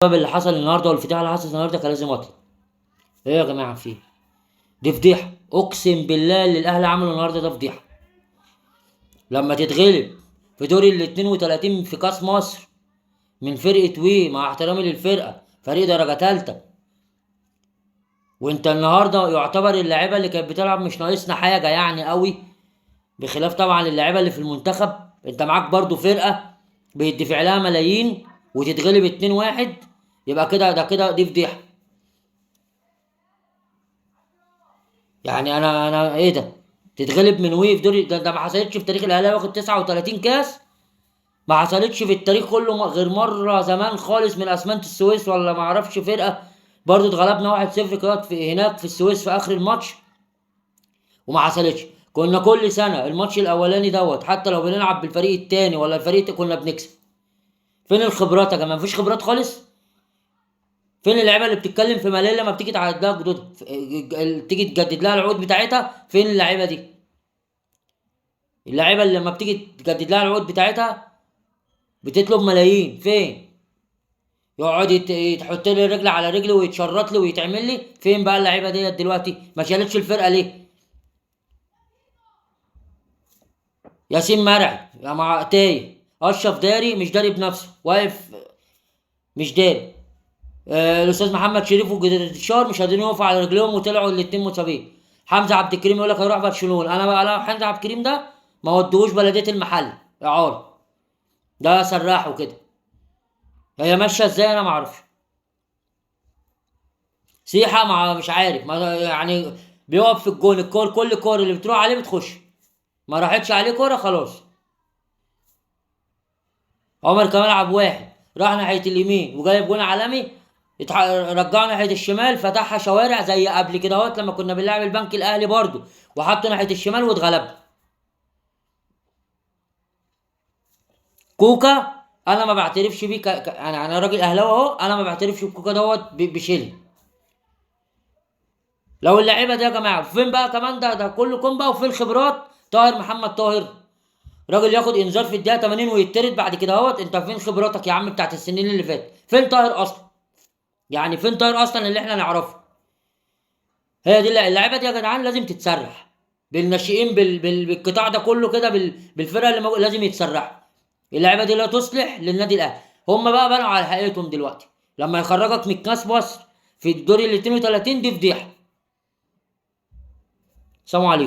السبب اللي حصل النهارده والفتاة اللي حصلت النهارده كان لازم اطلع. ايه يا جماعه فيه؟ دي فضيحه، اقسم بالله اللي الاهلي عمله النهارده ده فضيحه. لما تتغلب في دور ال 32 في كاس مصر من فرقه مع احترامي للفرقه فريق درجه ثالثه، وانت النهارده يعتبر اللعيبه اللي كانت بتلعب مش ناقصنا حاجه يعني قوي، بخلاف طبعا اللعيبه اللي في المنتخب. انت معاك برضو فرقه بيدفع لها ملايين وتتغلب 2-1، يبقى كده ده كده دي فضيحه. يعني انا ايه ده؟ تتغلب من في دوري ده ما حصلتش في تاريخ الاهلي، واخد 39 كاس. ما حصلتش في التاريخ كله غير مره زمان خالص من اسمنت السويس ولا ما اعرفش فرقه. برضو اتغلبنا 1-0 كده في هناك في السويس في اخر الماتش، وما حصلتش. كنا كل سنه الماتش الاولاني حتى لو بنلعب بالفريق التاني ولا الفريق كنا بنكسب. فين الخبرات يا جماعه؟ مفيش خبرات خالص. فين اللعيبه اللي بتتكلم في ملل لما بتيجي تعدد لها جدودها، تيجي تجدد لها العقود بتاعتها؟ فين اللعيبه دي؟ اللعيبه اللي لما بتيجي تجدد لها العقود بتاعتها بتطلب ملايين، فين؟ يقعد يحط لي رجل على رجل ويتشرط لي ويتعمل لي. فين بقى اللعيبه ديت دلوقتي؟ ما شالتش الفرقه ليه؟ ياسين مرعي يا مع تايه، اشرف داري مش داري بنفسه، واقف مش داري. الاستاذ محمد شريف وجدير مش قادرين يقفوا على رجليهم وطلعوا الاثنين مصابين. حمزه عبد الكريم يقول لك هيروح برشلونه. انا بقى لو حمزه عبد الكريم ده ما ودوش بلديه المحل اعاره، ده سراحه كده. هي ماشيه ازاي انا ما اعرفش. سيحه مع مش عارف ما يعني بيقف في الجون، كل الكور اللي بتروح عليه بتخش. ما راحتش عليه كوره خلاص. عمر كمال عبد الواحد راح ناحيه اليمين وجايب جون عالمي، رجعه ناحيه الشمال فتحها شوارع زي قبل كده اهوت لما كنا بنلعب البنك الاهلي برضو، وحطه ناحيه الشمال واتغلبنا. كوكا انا ما بعترفش بيه انا راجل اهلاوي اهو، انا ما بعترفش بكوكا بشيل. لو اللعيبه دي يا جماعه فين بقى كمان؟ ده كله كوم بقى. وفين خبرات طاهر محمد طاهر؟ راجل ياخد انذار في الدقيقه 80 ويتطرد بعد كده اهوت. انت فين خبراتك يا عم بتاعت السنين اللي فاتت؟ فين طاهر اصلا؟ يعني فين طاهر اصلا اللي احنا نعرفه؟ هي دي اللعيبه دي يا جدعان لازم تتسرح بالناشئين بالقطاع ده كله كده بالفرقه اللي لازم يتسرحوا. اللعيبه دي لا تصلح للنادي الاهلي. هم بقى بنوا على حقيقتهم دلوقتي لما يخرجك من كاس مصر في الدور ال 32، دي فضيحه. سلام عليكم.